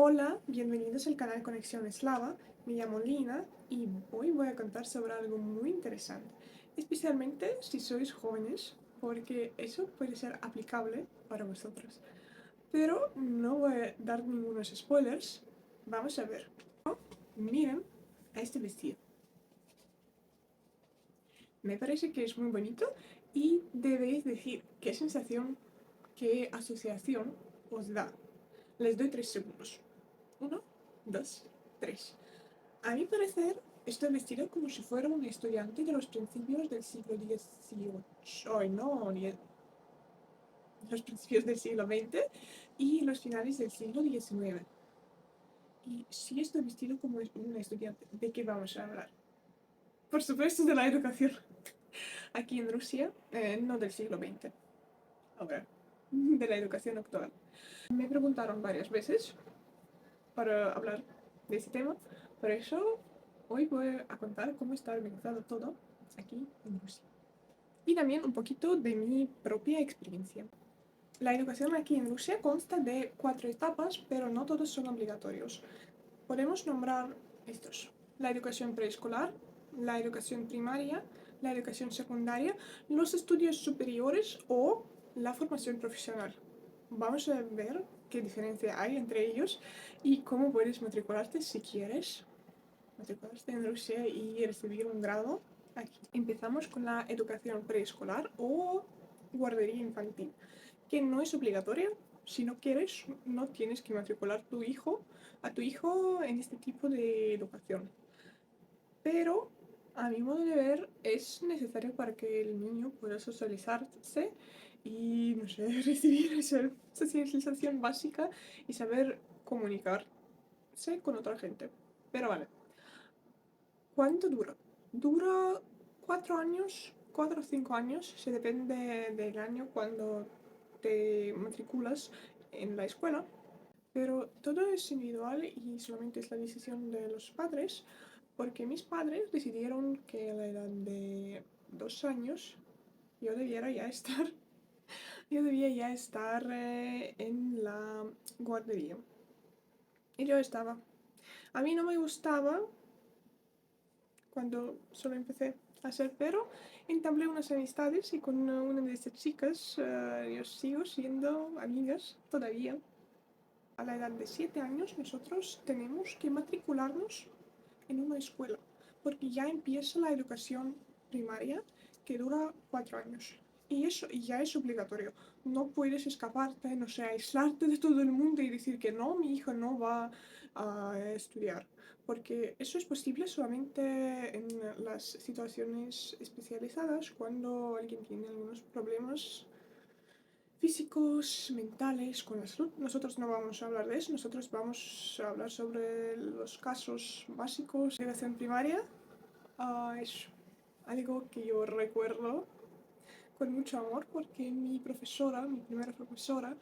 Hola, bienvenidos al canal Conexión Eslava. Me llamo Lina y hoy voy a contar sobre algo muy interesante, especialmente si sois jóvenes, porque eso puede ser aplicable para vosotros. Pero no voy a dar ningunos spoilers. Vamos a ver. Miren a este vestido. Me parece que es muy bonito y debéis decir qué sensación, qué asociación os da. Les doy 3 segundos. Uno, dos, tres. A mi parecer, estoy vestido como si fuera un estudiante de los principios del siglo XVIII. Ay, no, los principios del siglo XX y los finales del siglo XIX. Y si estoy vestido como un estudiante, ¿de qué vamos a hablar? Por supuesto, de la educación. Aquí en Rusia, no del siglo XX, ahora, de la educación actual. Me preguntaron varias veces para hablar de ese tema, por eso hoy voy a contar cómo está organizado todo aquí en Rusia. Y también un poquito de mi propia experiencia. La educación aquí en Rusia consta de 4 etapas, pero no todos son obligatorios. Podemos nombrar estos: la educación preescolar, la educación primaria, la educación secundaria, los estudios superiores o la formación profesional. Vamos a ver qué diferencia hay entre ellos y cómo puedes matricularte si quieres matricularte en Rusia y recibir un grado aquí. Empezamos con la educación preescolar o guardería infantil, que no es obligatoria. Si no quieres, no tienes que matricular a tu hijo en este tipo de educación. Pero, a mi modo de ver, es necesario para que el niño pueda socializarse y, no sé, recibir esa socialización básica y saber comunicarse con otra gente. Pero vale. ¿Cuánto dura? Dura 4 años, 4 o 5 años, se depende del año cuando te matriculas en la escuela, pero todo es individual y solamente es la decisión de los padres, porque mis padres decidieron que a la edad de 2 años yo debiera ya estar, yo debía ya estar en la guardería. Y yo estaba. A mí no me gustaba cuando solo empecé a hacer, pero entablé unas amistades y con una de estas chicas yo sigo siendo amigas todavía. A la edad de 7 años nosotros tenemos que matricularnos en una escuela, porque ya empieza la educación primaria que dura 4 años. Y eso ya es obligatorio. No puedes escaparte, no sé, aislarte de todo el mundo y decir que no, mi hija no va a estudiar. Porque eso es posible solamente en las situaciones especializadas, cuando alguien tiene algunos problemas físicos, mentales, con la salud. Nosotros no vamos a hablar de eso, nosotros vamos a hablar sobre los casos básicos de educación primaria. Es algo que yo recuerdo con mucho amor porque mi profesora, mi primera profesora,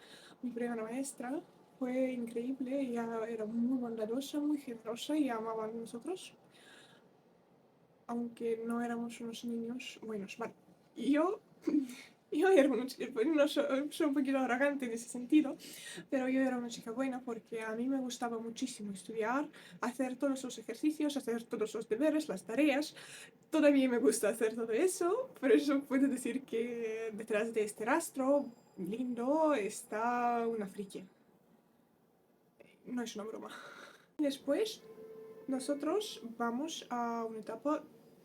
mi primera maestra, fue increíble. Ella era muy bondadosa, muy generosa y amaba a nosotros, aunque no éramos unos niños buenos. Vale, yo, yo era una chica, no soy un poquito arrogante en ese sentido, pero yo era una chica buena porque a mí me gustaba muchísimo estudiar, hacer todos los ejercicios, hacer todos los deberes, las tareas. Todavía me gusta hacer todo eso, por eso puedo decir que detrás de este rastro lindo está una friki. No es una broma. Después, nosotros vamos a una etapa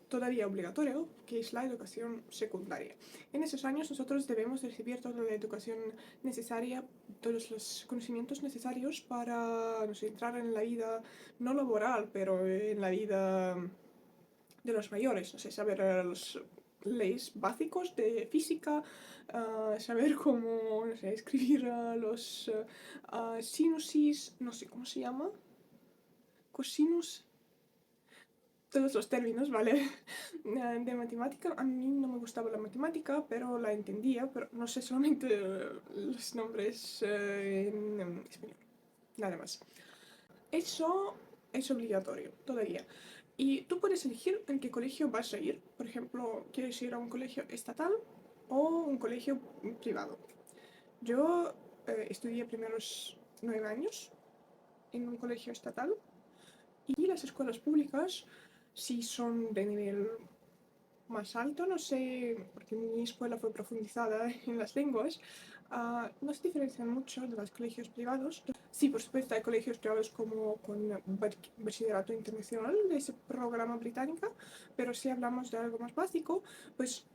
todavía obligatoria, que es la educación secundaria. En esos años nosotros debemos recibir toda la educación necesaria, todos los conocimientos necesarios para, no sé, entrar en la vida no laboral, pero en la vida de los mayores, no sé, saber los leyes básicos de física, saber cómo, no sé, escribir los sinusis, no sé cómo se llama, cosinus, todos los términos, ¿vale? De matemática. A mí no me gustaba la matemática, pero la entendía, pero no sé solamente los nombres en español, nada más. Eso es obligatorio todavía. Y tú puedes elegir en qué colegio vas a ir. Por ejemplo, ¿quieres ir a un colegio estatal o un colegio privado? Yo estudié primeros 9 años en un colegio estatal y las escuelas públicas sí son de nivel más alto, no sé, porque mi escuela fue profundizada en las lenguas, no se diferencian mucho de los colegios privados. Sí, por supuesto, hay colegios privados como con bachillerato internacional de ese programa británico, pero si hablamos de algo más básico, pues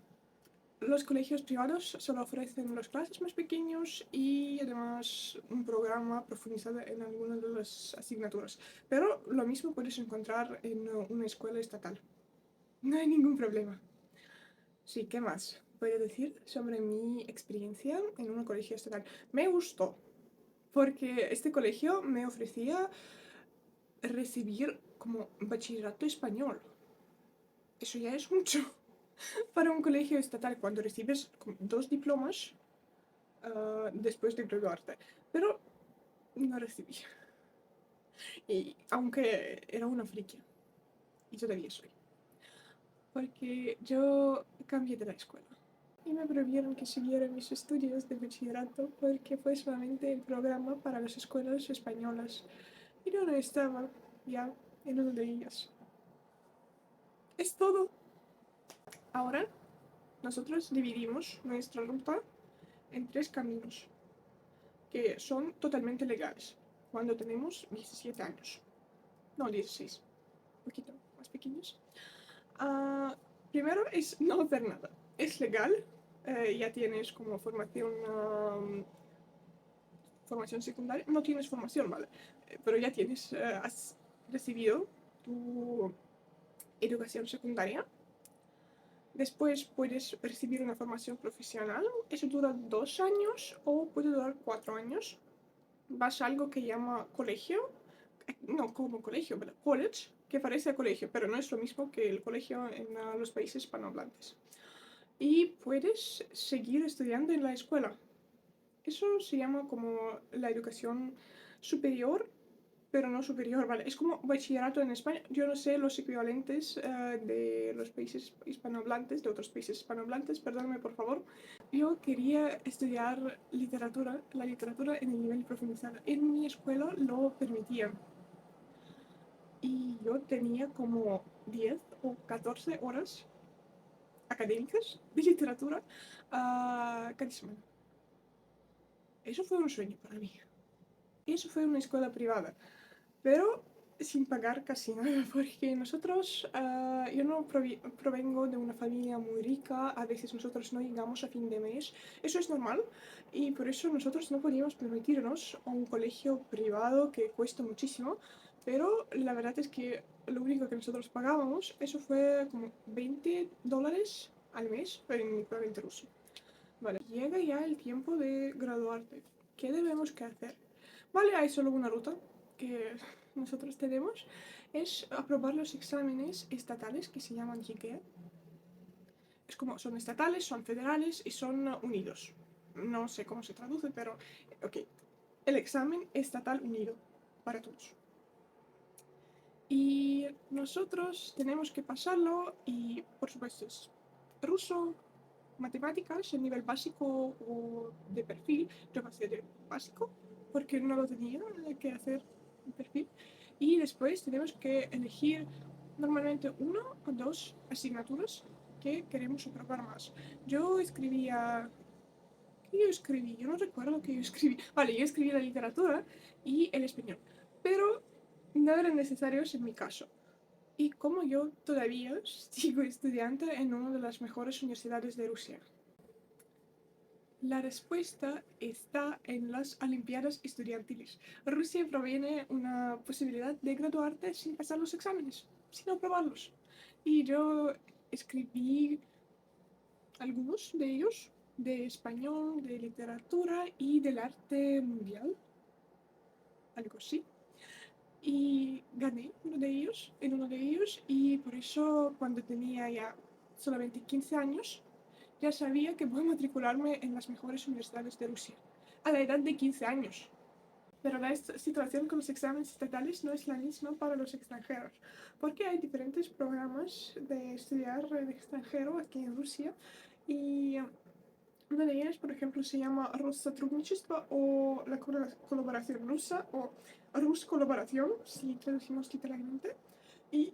los colegios privados solo ofrecen los clases más pequeños y además un programa profundizado en algunas de las asignaturas. Pero lo mismo puedes encontrar en una escuela estatal. No hay ningún problema. Sí, ¿qué más puedo decir sobre mi experiencia en un colegio estatal? Me gustó, porque este colegio me ofrecía recibir como bachillerato español. Eso ya es mucho para un colegio estatal cuando recibes como 2 diplomas después de graduarte. Pero no recibí. Y aunque era una friki, y todavía soy. Porque yo cambié de la escuela. Y me prohibieron que siguiera mis estudios de bachillerato porque fue solamente el programa para las escuelas españolas. Y yo no estaba ya en uno de ellas. Es todo. Ahora nosotros dividimos nuestra ruta en 3 caminos que son totalmente legales cuando tenemos 17 años. No, 16. Un poquito más pequeños. Primero es no hacer nada. Es legal. Ya tienes como formación secundaria. No tienes formación, ¿vale? Pero ya has recibido tu educación secundaria. Después puedes recibir una formación profesional. Eso dura 2 años o puede durar 4 años. Vas a algo que llama colegio. No como colegio, pero college, que parece colegio, pero no es lo mismo que el colegio en los países hispanohablantes. Y puedes seguir estudiando en la escuela. Eso se llama como la educación superior, pero no superior, ¿vale? Es como bachillerato en España. Yo no sé los equivalentes de los países hispanohablantes, de otros países hispanohablantes, perdóname por favor. Yo quería estudiar literatura, la literatura en el nivel profundizado. En mi escuela lo permitían. Y yo tenía como 10 o 14 horas académicas de literatura cada semana. Eso fue un sueño para mí. Eso fue una escuela privada, pero sin pagar casi nada, porque nosotros, yo no provengo de una familia muy rica, a veces nosotros no llegamos a fin de mes, eso es normal, y por eso nosotros no podíamos permitirnos un colegio privado que cuesta muchísimo, pero la verdad es que lo único que nosotros pagábamos, eso fue como $20 al mes en mi equivalente ruso. Vale, llega ya el tiempo de graduarte. ¿Qué debemos que hacer? Vale, hay solo una ruta que nosotros tenemos. Es aprobar los exámenes estatales que se llaman JICAE. Es como, son estatales, son federales y son unidos. No sé cómo se traduce, pero ok. El examen estatal unido para todos. Y nosotros tenemos que pasarlo y, por supuesto, es ruso, matemáticas, el nivel básico o de perfil. Yo pasé de básico porque no lo tenía que hacer un perfil. Y después tenemos que elegir normalmente 1 o 2 asignaturas que queremos aprobar más. Yo escribía... ¿Qué yo escribí? Yo no recuerdo qué yo escribí. Vale, yo escribí la literatura y el español. Pero no eran necesarios en mi caso. Y como yo todavía sigo estudiando en una de las mejores universidades de Rusia. La respuesta está en las Olimpiadas Estudiantiles. Rusia proviene una posibilidad de graduarte sin pasar los exámenes, sin aprobarlos. Y yo escribí algunos de ellos, de español, de literatura y del arte mundial, algo así. Y gané en uno de ellos, y por eso cuando tenía ya solamente 15 años, ya sabía que voy a matricularme en las mejores universidades de Rusia, a la edad de 15 años. Pero la situación con los exámenes estatales no es la misma para los extranjeros, porque hay diferentes programas de estudiar en extranjero aquí en Rusia, y Una de ellas, por ejemplo, se llama Россотрудничество o la colaboración rusa o Rus colaboración, si traducimos literalmente. Y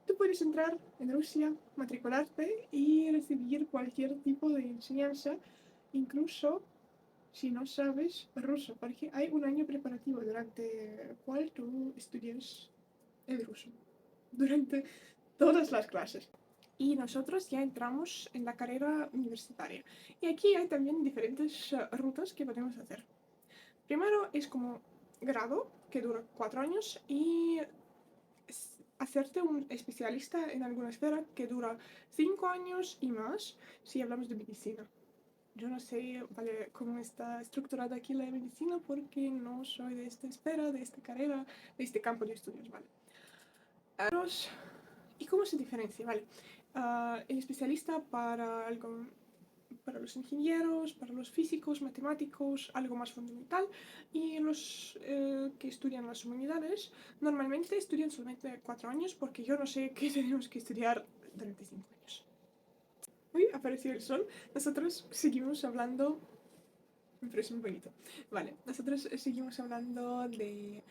tú puedes entrar en Rusia, matricularte y recibir cualquier tipo de enseñanza, incluso si no sabes ruso, porque hay un año preparativo durante el cual tú estudias el ruso, durante todas las clases. Y nosotros ya entramos en la carrera universitaria. Y aquí hay también diferentes rutas que podemos hacer. Primero es como grado, que dura 4 años, y hacerte un especialista en alguna esfera que dura 5 años y más, si hablamos de medicina. Yo no sé, vale, cómo está estructurada aquí la medicina porque no soy de esta esfera, de esta carrera, de este campo de estudios, ¿vale? ¿Y cómo se diferencia? Vale. El especialista para algo, para los ingenieros, para los físicos, matemáticos, algo más fundamental, y los que estudian las humanidades normalmente estudian solamente 4 años porque yo no sé qué tenemos que estudiar durante 5 años. Uy, apareció el sol. Nosotros seguimos hablando. Me parece muy bonito. Vale, nosotros seguimos hablando de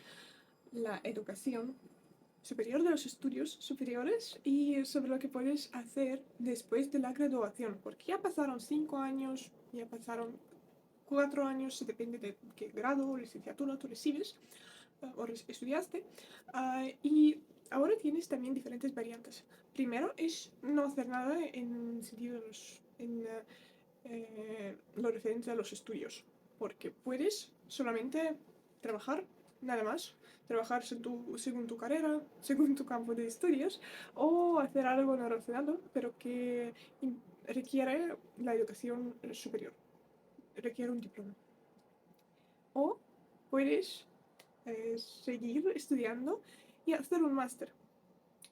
la educación superior, de los estudios superiores y sobre lo que puedes hacer después de la graduación, porque ya pasaron 5 años, ya pasaron 4 años, depende de qué grado o licenciatura tú recibes o estudiaste, y ahora tienes también diferentes variantes. Primero es no hacer nada en sentido de lo referente a los estudios, porque puedes solamente trabajar, nada más, trabajar según tu carrera, según tu campo de estudios, o hacer algo no relacionado, pero que requiere la educación superior, requiere un diploma. O puedes seguir estudiando y hacer un máster.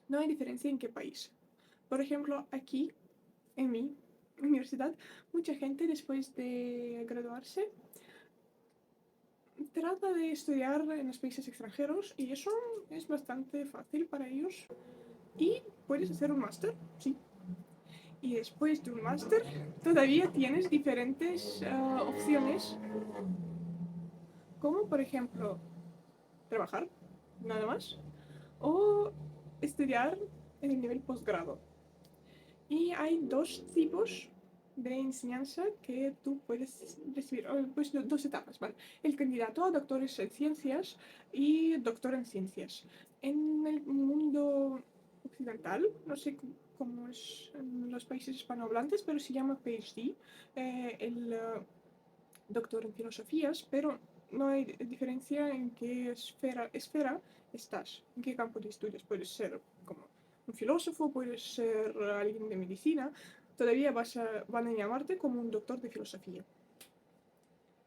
No hay diferencia en qué país. Por ejemplo, aquí, en mi universidad, mucha gente después de graduarse trata de estudiar en los países extranjeros y eso es bastante fácil para ellos. Y puedes hacer un máster, sí. Y después de un máster todavía tienes diferentes opciones, como por ejemplo trabajar, nada más, o estudiar en el nivel posgrado. Y hay dos tipos de enseñanza que tú puedes recibir, pues dos etapas, ¿vale? El candidato a doctores en ciencias y doctor en ciencias. En el mundo occidental, no sé cómo es en los países hispanohablantes, pero se llama PhD, el doctor en filosofías, pero no hay diferencia en qué esfera estás, en qué campo de estudios. Puedes ser como un filósofo, puedes ser alguien de medicina, todavía van a llamarte como un doctor de filosofía.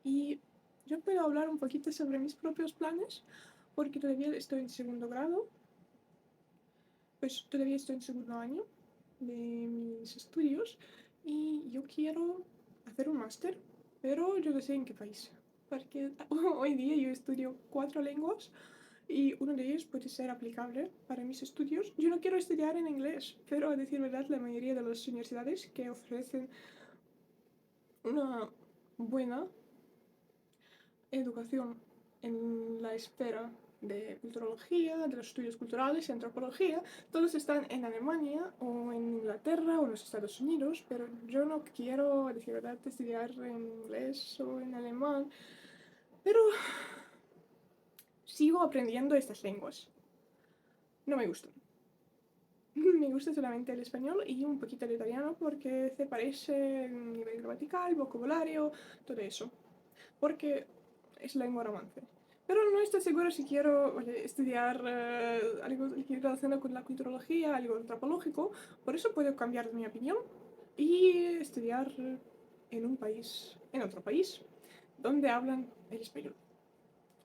Y yo puedo hablar un poquito sobre mis propios planes, porque todavía estoy en segundo grado, pues todavía estoy en segundo año de mis estudios y yo quiero hacer un máster, pero yo no sé en qué país, porque hoy día yo estudio 4 lenguas y uno de ellos puede ser aplicable para mis estudios. Yo no quiero estudiar en inglés, pero a decir verdad, la mayoría de las universidades que ofrecen una buena educación en la esfera de culturología, de los estudios culturales y antropología, todos están en Alemania o en Inglaterra o en los Estados Unidos, pero yo no quiero, a decir verdad, estudiar en inglés o en alemán, pero sigo aprendiendo estas lenguas. No me gustan. Me gusta solamente el español y un poquito el italiano porque se parece en nivel gramatical, vocabulario, todo eso. Porque es lengua romance. Pero no estoy segura si quiero estudiar algo relacionado con la culturología, algo antropológico. Por eso puedo cambiar mi opinión y estudiar en un país, en otro país, donde hablan el español.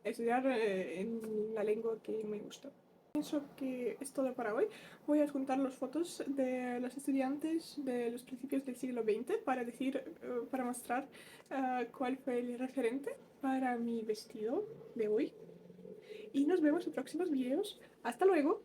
Estudiar en la lengua que me gusta. Pienso que es todo para hoy. Voy a adjuntar las fotos de los estudiantes de los principios del siglo XX para para mostrar cuál fue el referente para mi vestido de hoy. Y nos vemos en próximos videos. Hasta luego.